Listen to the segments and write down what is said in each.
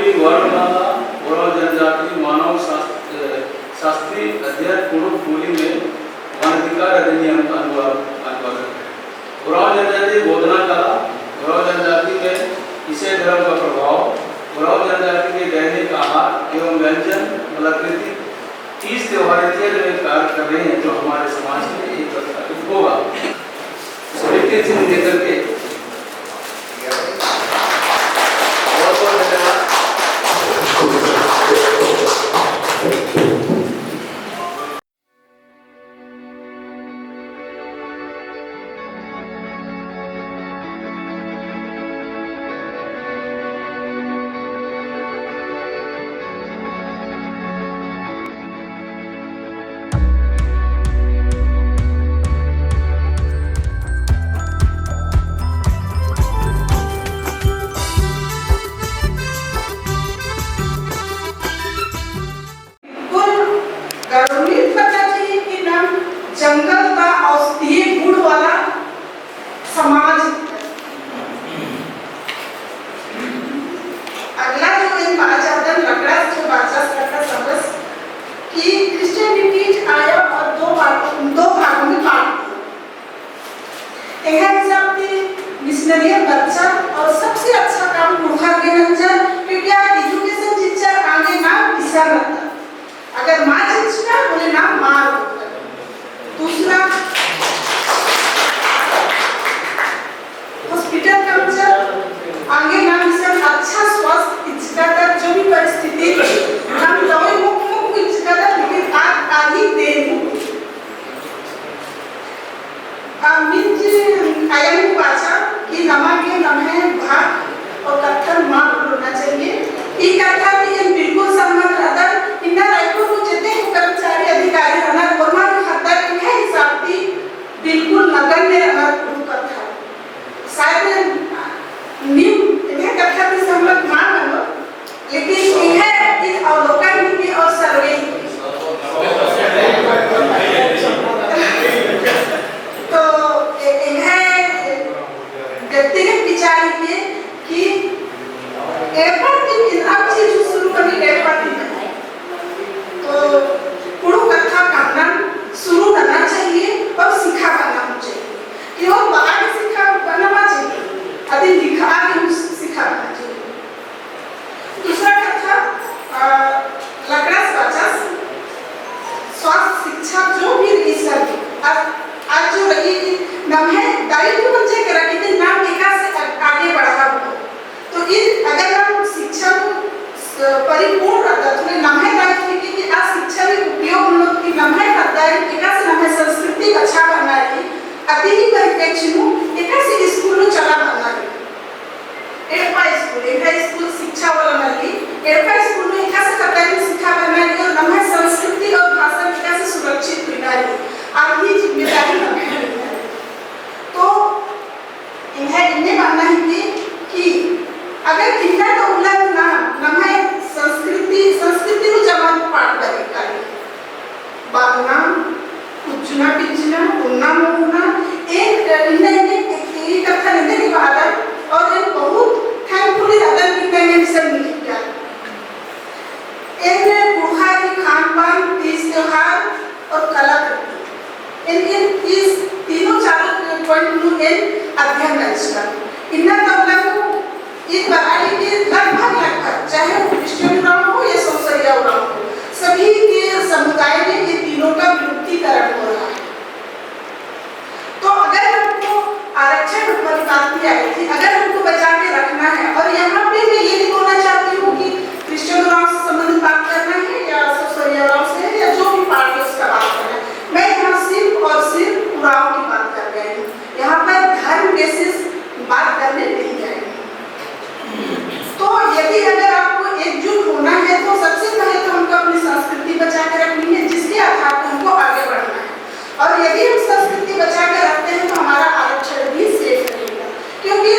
पूर्वी वर्णमाला उरांव जनजाति मानव शास्त्रीय अध्ययन पूर्व बोली में वनाधिकार अधिनियम का अनुवाद उरांव जनजाति बोधना कला उरांव जनजाति में ईसाई धर्म का प्रभाव उरांव जनजाति के दैनिक आहार एवं व्यंजन कलाकृति 30 त्योहारी में कार्य कर रहे हैं जो हमारे समाज में एक प्रस्थापित होगा। लेकर के बहुत धन्यवाद। जंगल का औषधीय गुण वाला समाज। अगला जो इन बाचादन लकड़ा जो बाचास करता समझ कि क्रिश्चियनिटी आया और दो भागों में बांट दिया। एक हिसाब से मिशनरी बच्चा और सबसे अच्छा काम पुरखा के अंदर क्योंकि एजुकेशन टीचर आगे नाम विषय रहता। अगर माँ शिक्षिका बोले नाम मार। दूसरा हॉस्पिटल कल्चर आगे नाम से अच्छा स्वास्थ्य इच्छा जो भी परिस्थिति हम दवाई मुक्त इच्छा लेकिन आदि देन आयन भाषा की नमागे नमः भाग और कथन मार्ग होना चाहिए। ये कथा भी बिल्कुल सम्मत रहता इन्ना रायपुर को जितने कर्मचारी अधिकारी रहना गोरमान बिल्कुल नगण्य रहना कथा शायद न्यू इन्हें कथा भी सम्मत मान लो लेकिन इन्हें इन अवलोकन की और सर्वे तो इन्हें व्यक्तिगत विचार किए कि एफर्ट इन अब चीज शुरू करने एफर्ट तो पूर्ण कथा करना शुरू करना चाहिए और सिखा बनाना चाहिए कि वो बाहर सिखा बनाना चाहिए अभी लिखा के सिखाना चाहिए। दूसरा कथा लकड़ा बचास स्वास्थ्य शिक्षा जो भी रिसर्च आज जो रही नम्हे दायित्व बच्चे के रखी थी नाम विकास से आगे बढ़ा तो इन अगर हम शिक्षा को परिपूर्ण रहता तो नम्हे दायित्व की आज शिक्षा में उपयोग हम लोग की नम्हे करता है विकास नम्हे संस्कृति अच्छा बनना है अति ही परिप्रेक्ष्य में विकास स्कूल में चला बनना है एडपा स्कूल शिक्षा वाला नहीं एडपा स्कूल में विकास करता है शिक्षा बनना है और नम्हे संस्कृति और भाषा विकास सुरक्षित करना है आदि जिम्मेदारी नम्हे तो इन्हें मानना है कि अगर इन्हें तो उल्लंघन ना नम्हे संस्कृति को जमान पाठ करेगा बागना कुचना पिचना उन्ना मोहना एक इन्हें कथा लेने की बात है और एक बहुत थैंकफुली अदर कितने में सब मिल गया इन बुहारी खान-पान तीज त्योहार और कलाकृति इन तीनों चारों पॉइंट इन अध्ययन रचना इन्हें तो एक बराड़ी के लगभग चाहे वो क्रिश्चियन उरांव हो या सोसरिया उरांव हो सभी के समुदाय में ये तीनों का विलुप्तीकरण हो रहा है। तो अगर हमको आरक्षण वाली बात भी आई थी अगर हमको बचा के रखना है और यहाँ पे मैं ये नहीं बोलना चाहती हूँ कि क्रिश्चियन उरांव से संबंधित बात करना है या सोसरिया उरांव से या जो भी पार्टी उसका बात करना है मैं यहाँ सिर्फ और सिर्फ उरांव की बात कर रही हूँ। यहाँ पर धर्म बेसिस बात करने नहीं जाएगी। तो यदि अगर आपको एकजुट होना है तो सबसे पहले तो हमको अपनी संस्कृति बचा के रखनी है जिसके आधार पर हमको आगे बढ़ना है और यदि हम संस्कृति बचा के रखते हैं तो हमारा आरक्षण भी सेफ रहेगा क्योंकि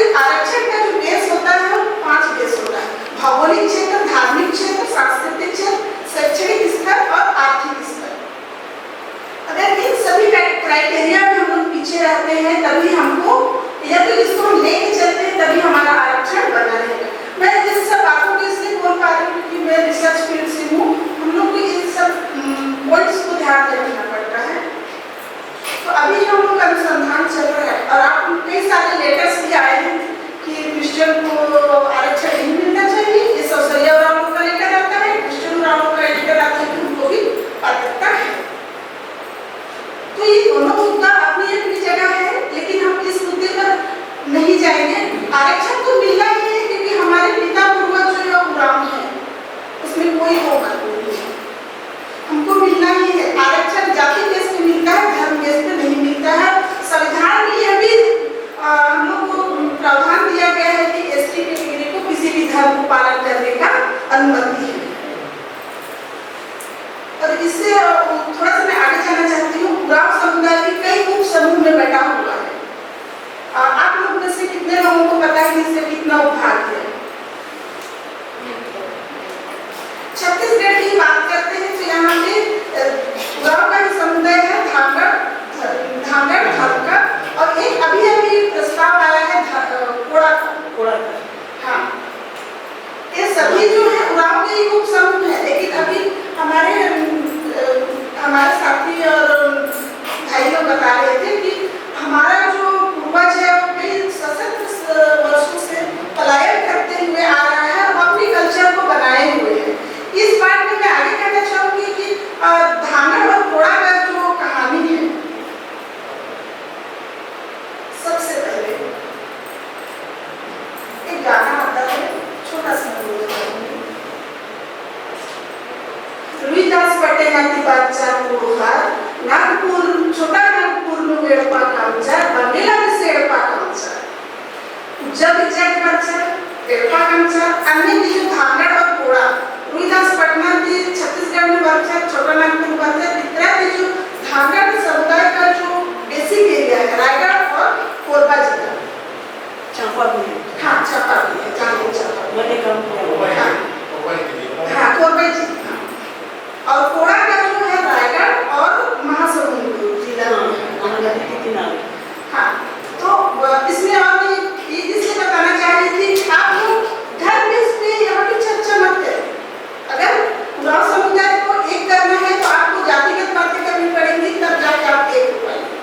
धर्म को पालन करने का अनुमति है। और इससे थोड़ा सा मैं आगे जाना चाहती हूँ। उरांव समुदाय भी कई उप समूह में बटा हुआ है। आप लोग में से कितने लोगों को पता है कि इससे कितना उपभाग है? छत्तीसगढ़ की बात करते हैं तो यहाँ पे उरांव का ही समुदाय है, धांगड़ धर्म का, और एक अभी प्रस्ताव आया है कोड़ा का। हाँ, ये सभी जो है उरांव के ही उप समूह है। लेकिन अभी हमारे साथी और भाई लोग बता रहे थे कि हमारा जो पूर्वज है वो कई सशस्त्र वर्षों से पलायन करते हुए आ रहा है और अपनी कल्चर को बनाए हुए है। इस बात में मैं आगे कहना चाहूंगी कि धांगड़ और कोड़ा का जो कहानी है, सबसे पहले एक गाना आता है, छोटा सा रुईदास पटेल बादशाह पुरोहार नागपुर छोटा नागपुर में वेड़पा कामचार बंगला में सेड़पा कामचार जब जग बच्चा वेड़पा कामचार अन्य जो धांगड़ और कोड़ा रुईदास पटना भी छत्तीसगढ़ में बच्चा छोटा नागपुर बच्चा इतना भी जो धांगड़ समुदाय का जो बेसिक एरिया है रायगढ़ और कोरबा जिला चांपा भी है। हाँ, चांपा भी है, चांपा हाँ कोरबा जिला। और कोड़ा का जो है रायगढ़ और महासमुंद जिला में। हाँ, तो इसमें और मैं इसलिए बताना चाह रही थी कि आप लोग धर्म में यहाँ पे चर्चा मत करें। अगर उरांव समुदाय को एक करना है तो आपको जातिगत बातें करनी पड़ेंगी, तब जाके आप एक हो पाएंगे।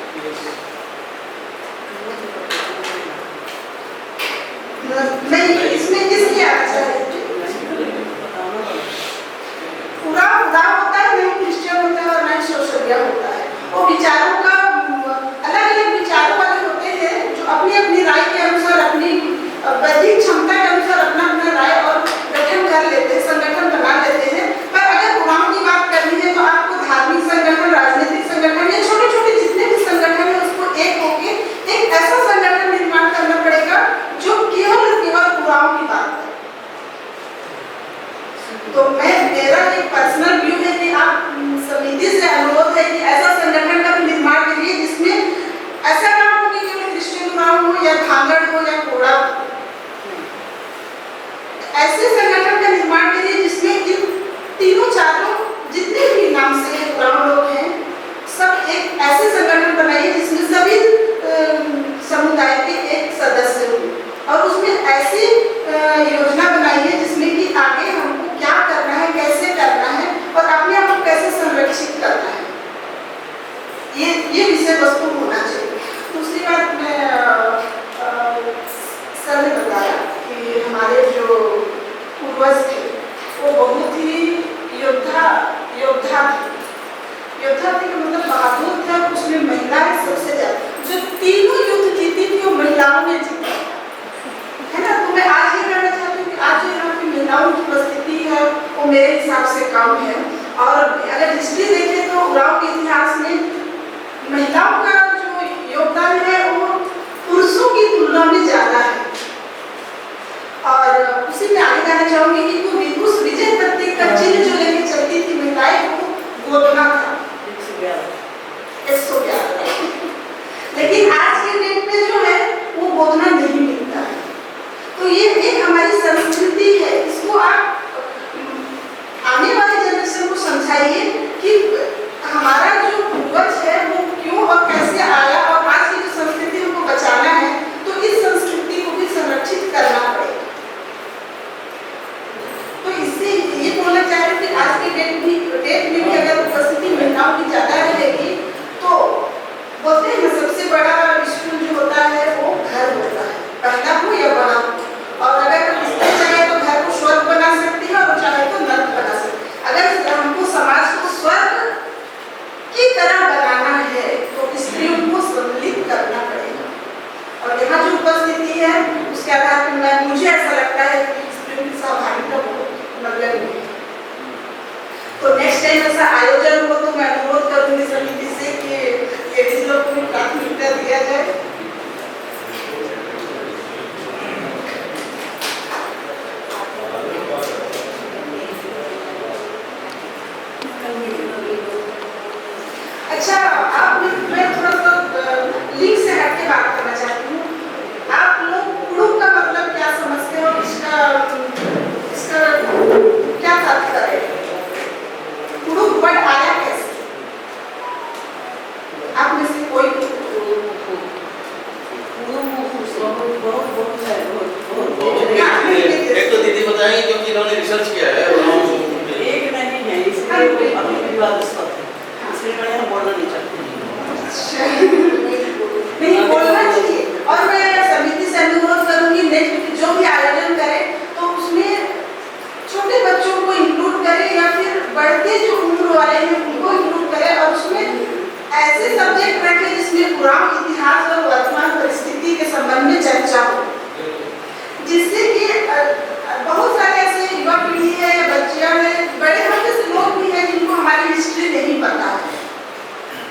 मैं इसमें इसलिए आना चाह रही थी, उरांव होता है, नहीं क्रिश्चियन होता है और नहीं सोशलिया होता है। वो विचारों का अलग अलग विचारों वाले होते हैं जो अपनी अपनी राय के अनुसार, अपनी बौद्धिक क्षमता के अनुसार अपना अपना राय और गठन कर लेते हैं, संगठन बना लेते हैं। पर अगर उरांव की बात करनी है तो आपको धार्मिक संगठन, राजनीतिक संगठन या छोटे छोटे जितने भी संगठन है उसको एक होके एक ऐसा संगठन निर्माण करना पड़ेगा जो केवल उरांव की बात है। तो मेरा एक पर्सनल व्यू है कि आप समिति से अनुरोध है कि ऐसा संगठन का निर्माण करिए जिसमें ऐसा ना हो कि केवल क्रिश्चियन उरांव हो या धांगड़ हो या कोड़ा हो। ऐसे संगठन का निर्माण करिए जिसमें इन तीनों चारों जितने भी नाम से उरांव लोग हैं सब एक ऐसे संगठन बनाइए जिसमें सभी समुदाय के एक सदस्य हो और उसमें ऐसी योजना बनाइए जिसमें कि आगे हमको क्या करना है, कैसे करना है और अपने आप को कैसे संरक्षित करना है, ये विषय वस्तु होना चाहिए। दूसरी बात मैं सर ने बताया कि हमारे जो पूर्वज थे वो बहुत ही योद्धा थे, मतलब बहादुर थे। उसमें महिलाएं सबसे ज्यादा, जो तीनों युद्ध जीती थी वो महिलाओं ने जीती है ना। तो मैं आज ये कहना चाहती हूँ कि आज जो यहाँ की महिलाओं की उपस्थिति है वो मेरे हिसाब से कम है। और अगर हिस्ट्री देखें तो उरांव के इतिहास में महिलाओं का जो योगदान है वो पुरुषों की तुलना में ज्यादा है। और उसी में आगे जाना चाहूंगी कि वो उस विजय प्रतीक का चिन्ह जो लेके चलती थी महिलाएं वो गोदना था 111। लेकिन आज के डेट में जो है वो गोदना नहीं मिलता है। तो ये एक हमारी संस्कृति है, इसको आप आने वाले जनरेशन को समझाइए कि हमारा जो पूर्वज है वो क्यों और कैसे आया और आज की जो संस्कृति हमको बचाना है तो इस संस्कृति को भी संरक्षित करना पड़ेगा। तो इससे ये बोलना चाह रहे कि आज की डेट में भी अगर उपस्थिति महिलाओं की ज्यादा रहेगी तो बोलते हैं सबसे बड़ा स्कूल जो होता है वो घर होता है, पहला हो या बड़ा हो। और अगर स्त्री चाहे तो घर को स्वर्ग बना सकती है और चाहे तो नर्क बना सकती है। अगर हमको समाज को स्वर्ग की तरह बनाना है तो स्त्रियों को सम्मिलित करना पड़ेगा। और यहाँ जो उपस्थिति है उसके आधार पर मुझे ऐसा लगता है कि स्त्रियों की सहभागिता बहुत मतलब है। तो नेक्स्ट टाइम ऐसा आयोजन हो तो मैं अनुरोध करूंगी समिति से कि लेडीज लोग को भी प्राथमिकता दिया जाए। बताएंगे क्योंकि इन्होंने रिसर्च किया है एक नहीं है, इसलिए वो अभी विवादास्पद है, इसलिए मैं यहाँ बोलना नहीं चाहती। नहीं बोलना चाहिए। और मैं समिति से अनुरोध करूंगी नेक्स्ट जो भी आयोजन करे तो उसमें छोटे बच्चों को इंक्लूड करे या फिर बढ़ते जो उम्र वाले हैं उनको इंक्लूड करे और उसमें ऐसे सब्जेक्ट रखे जिसमें पुराण इतिहास और वर्तमान परिस्थिति के संबंध में चर्चा हो, जिससे कि बहुत सारे ऐसे युवा पीढ़ी है, बच्चियां हैं, बड़े हम जैसे लोग भी हैं जिनको हमारी हिस्ट्री नहीं पता है,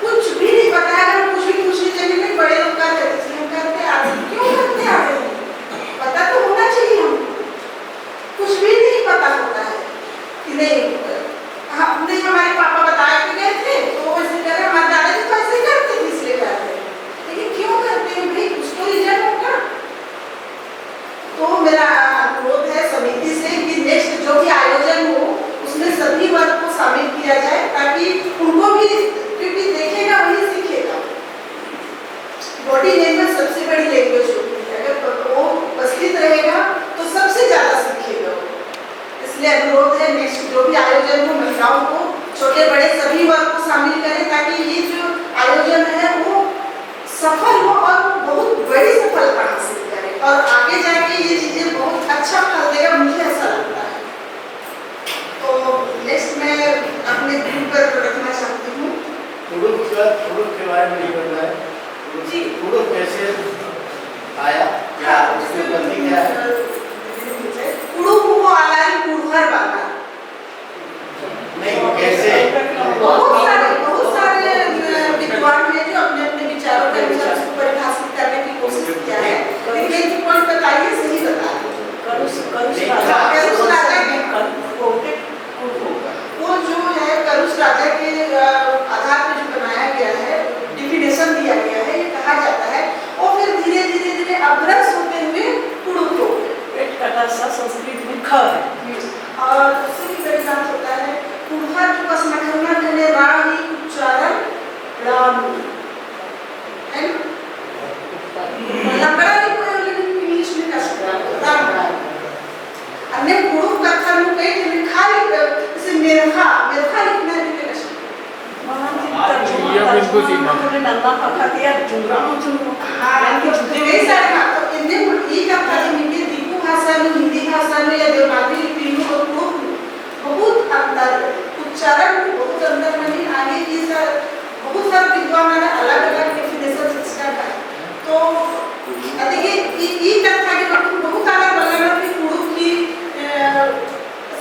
कुछ भी नहीं पता है। अगर कुछ भी पूछने चाहिए नहीं, बड़े लोग क्या करते हैं, हम करते आ रहे हैं, क्यों करते आ रहे हैं, पता तो होना चाहिए। हम कुछ भी नहीं पता होता है कि नहीं हमने हमारे पापा बताए कि गए थे तो वैसे करे, हमारे दादाजी तो ऐसे करते थे इसलिए करते हैं, लेकिन क्यों करते हैं भाई, कुछ तो रीजन होगा। तो मेरा अनुरोध है समिति से कि नेक्स्ट जो भी आयोजन हो उसमें सभी वर्ग को शामिल किया जाए ताकि उनको भी, क्योंकि देखेगा वही सीखेगा। बॉडी लैंग्वेज सबसे बड़ी लैंग्वेज होती है, अगर वो उपस्थित रहेगा तो सबसे ज्यादा सीखेगा। इसलिए अनुरोध है नेक्स्ट जो भी आयोजन हो महिलाओं को, छोटे बड़े सभी वर्ग को शामिल करें ताकि ये जो आयोजन है वो सफल हो और बहुत बड़ी सफलता हासिल करे और आगे जाके ये चीजें बहुत अच्छा फल देगा, मुझे ऐसा लगता है। तो नेक्स्ट मैं अपने ग्रुप पर रखना चाहती हूँ। कुड़ुक के बारे में निकलना है जी, कुड़ुक कैसे आया, क्या उसकी उत्पत्ति क्या है? कुड़ुक वो आलारी कुड़हर वाला नहीं, कैसे? बहुत सारे विद्वान हैं जो अपने अपने विचारों के अनुसार उसको परिभाषित करने की कोशिश किया है, लेकिन एक पॉइंट बताइए, सही बता दीजिए। वो जो है करुष राजा के आधार पर जो बनाया गया है, डिफिनेशन दिया गया है, ये कहा जाता है और फिर धीरे धीरे धीरे अभ्रस होते हुए कुड़ुक हो गए। पेट कटा सा संस्कृत में ख है और उससे भी बड़ी बात होता है कुड़हर जो कसमठौना कहने राणी उच्चारण राम है ना, लंबड़ा नहीं कोई लेकिन इंग्लिश में कर सकता है राम राम। अन्य कुड़ुक कथा में कई लिखा जैसे मेरखा लिखना है लिखना हिंदी भाषा में या देवनागरी लिपि में बहुत अंतर, उच्चारण में बहुत अंतर नहीं। आगे की बहुत सारे विद्वान ने अलग अलग डेफिनेशन सिस्टम है। तो देखिए ये कथा के बारे में बहुत अलग अलग भी कुड़ुक की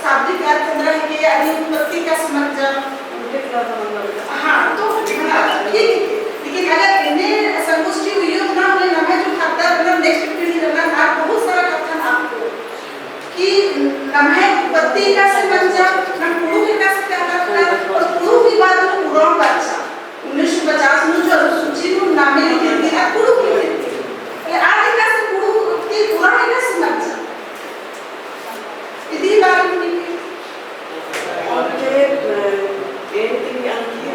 शाब्दिक अर्थ संग्रह के आदि उत्पत्ति का समझ। हाँ तो ठीक है, लेकिन अगर इन्हें संगोष्ठी योग ना होने ना है जो खाता मतलब नेक्स्ट पीढ़ी करना आप बहुत सारा कथन आपको कि नमः उत्पत्ति का समझ ना कुड़ुक का कहता था और कुड़ुक की बात में पुराण बादशाह 1950 में जो अनुसूची में नामे लिखे थे ना कुड़ुक लिखे थे, आज का से कुड़ुक की पुराण का समझ इतनी बात नहीं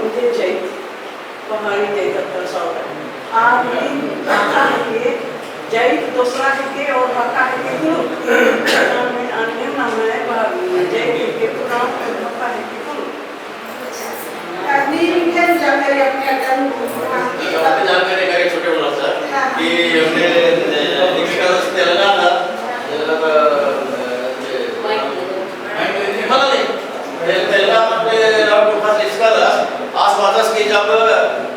मुझे जैत पहाड़ी जैत जैत दूसरा के और हक्का के कुड़ुक अन्य नाम है जैत के पुराण हक्का के कुड़ुक। जानकारी अपने जानकारी करे छोटे बोला सर कि हमने लिखा तेलंगाना था तेलंगाना पे राम खास इसका आज वादस की जब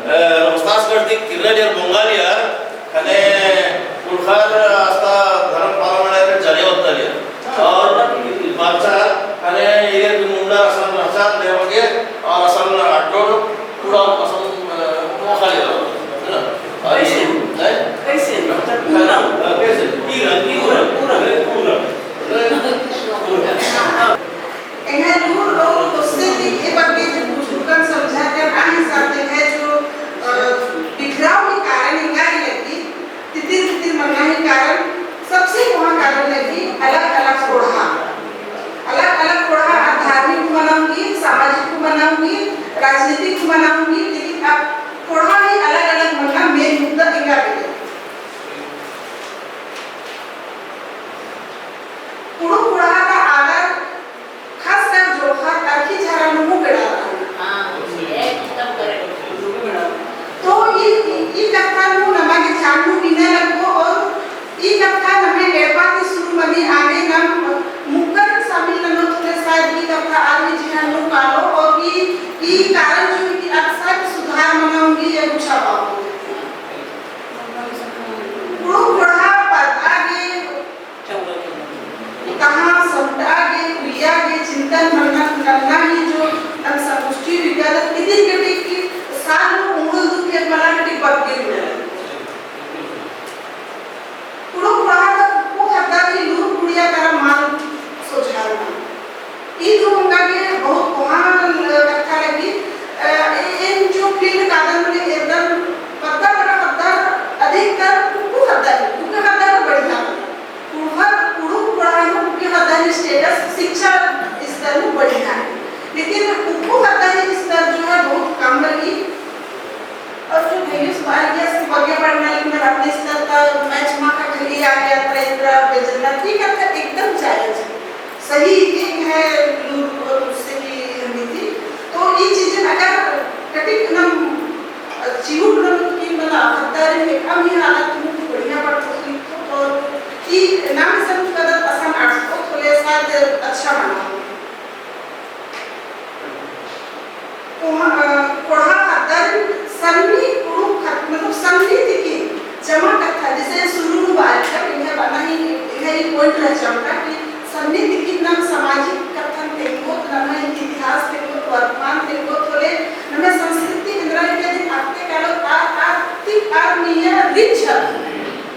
नमस्कार करती किरण बंगालिया कने कुलखर आस्था धर्म पालन चले होता लिया और बादशाह कने ये मुंडा असम भाषा देवगे और असम अटोर पूरा असम खाली है ना कैसे पूरा इन्हें दूर लोग उससे दिखे बल्कि जो बुजुर्गन समझा कर आही साथे है जो बिखराव के कारण इंगा लगी तितिर मरना ही कारण सबसे वहाँ कारण लगी अलग अलग कोढ़ा धार्मिक को मनाऊंगी, सामाजिक को मनाऊंगी, राजनीतिक को मनाऊंगी, लेकिन अब कोढ़ा ही अलग अलग मना मेन मुद्दा इंगा लगी। कुड़ुक का करता आदमी जिहान नु कालो और ई कारण जो कि अक्सर सुधार मनाऊंगी या गुच्छा पाऊंगी पुरुष बढ़ा पर आगे कहाँ सब आगे लिया के चिंतन करना करना ही जो तब संपुष्टि विज्ञान कितनी कटी की साल उंगल दुखे बना कटी बग गई पुरुष बढ़ा वो खाता कि लूट पुड़िया करा मान सोचाना ई तो उनका के बहुत महान कथा लगी इन जो फील्ड कादन में एकदम पता अधिकतर कुछ खाता है कुछ खाता है बढ़िया पुरुष बढ़ाने कुछ खाता है स्टेटस शिक्षा स्तर में बढ़िया है लेकिन कुछ खाता है स्तर जो है बहुत कम लगी और जो वैल्यूज बाहर गया से बगे पढ़ना लेकिन अपने स्तर का मैच मां का खली आ गया त्रेंद्र बेजना ठीक है एकदम जायज सही एक है उससे की नीति तो ये चीजें अगर कटिक नम जीवन नम की मतलब खतरे में कम ही हालत में बढ़िया पढ़ सकती और कि नाम सब कदर आसान आर्ट्स को थोड़े साथ अच्छा बना पढ़ा खतर सन्नी पुरु खत मतलब सन्नी की जमा कथा जैसे शुरू में बात का इन्हें बना ही यही पॉइंट रह जाता कि सन्नी की नाम सामाजिक कथन तेंगो नाम इतिहास तेंगो वर्तमान तेंगो थोड़े नमे संस्कृति इंद्रा के दिन आपके कालो आर्थिक आर्मीय रिच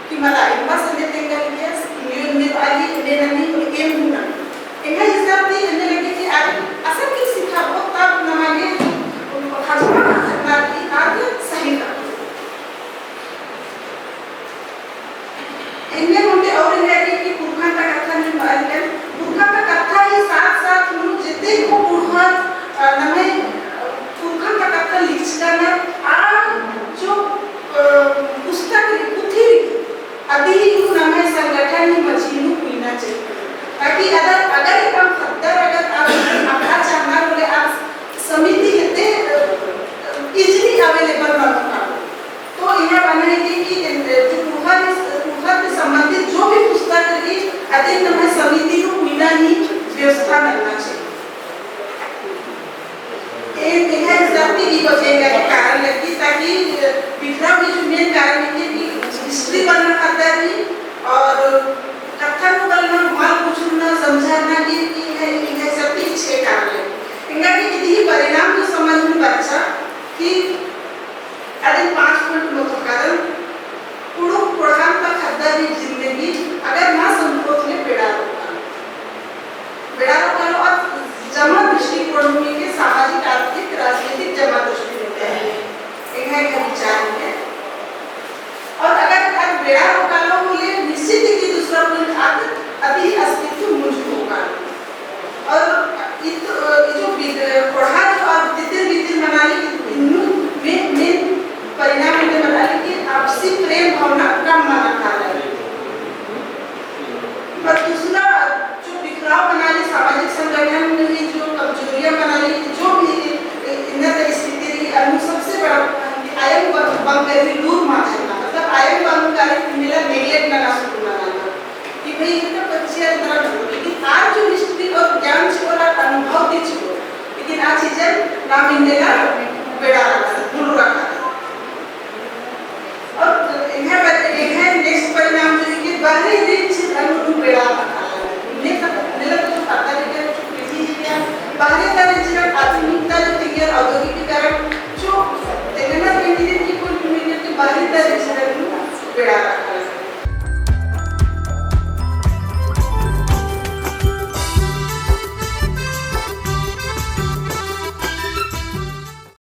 कि मला इनवा संदे तेंगा के न्यू वाली ने ननी गेम हुना इन्हें हिसाब से इन्हें लगे कि असल की शिक्षा को तब नमाने खासमा करना की आगे सही का इनमें मुझे और है कि पुरखा का कथा नहीं मालूम पुरखा का कथा ही साथ साथ हम जितने को पुरखा नमे पुरखा का कथा लिखता ना आज जो पुस्तक लिखती अभी को नमे संगठन ही मशीनों पीना चाहिए ताकि अगर हम खतर अगर आप अपना चाहना बोले आप समिति हेते इजीली अवेलेबल ना तो यह बनाएगी कि जो पुरखा से संबंधित जो भी पुस्तक है अधिक नमे समिति को पीना ही व्यवस्था करना चाहिए एक है जाति की बचेगा के कारण लगती ताकि बिखराव की जो मेन कारण है कि हिस्ट्री बनना खाता है और कथा को बनना माल पूछना समझाना की है सब की छह कारण है इनका कि यदि परिणाम जो समझ में बच्चा कि अधिक 5 मिनट में तो कारण पुरु प्रोग्राम का खद्दा भी जिंदगी अगर ना संकोच ले बेड़ा रोका लो और जमा दृष्टिकोण के सामाजिक आर्थिक राजनीतिक जमा दृष्टिकोण है एक है का विचार है और अगर आप बेड़ा रोका लो बोले निश्चित ही दूसरा पॉइंट आप अभी अस्तित्व मुझको होगा और जो पढ़ा जो आप तितिर मनाली में परिणाम में मनाली की आपसी प्रेम भावना कम माना था और दूसरा जो बिखराव मनाली सामाजिक संगठन में जो कमजोरियां मनाली जो भी इन्नत स्थिति रही अनु सबसे बड़ा आयम बंकर दूर माथा मतलब आयम बंकर मिला नेगलेक्ट ना शुरू करना कि भाई इतना बच्चे अंदर लेकिन आज जो हिस्ट्री और ज्ञान छोड़ा अनुभव दी छोड़ लेकिन आज चीजें नाम इंडिया बेड़ा दूर रखा और इन्हें नेक्स्ट परिणाम जो है कि बाहरी रिच अनु बेड़ा रखा ने तो पता नहीं कि जो पीढ़ी है बाहरी तरह आधुनिकता जो तिगर औद्योगिकीकरण जो तेलंगाना की कोई बाहरी तरह बेड़ा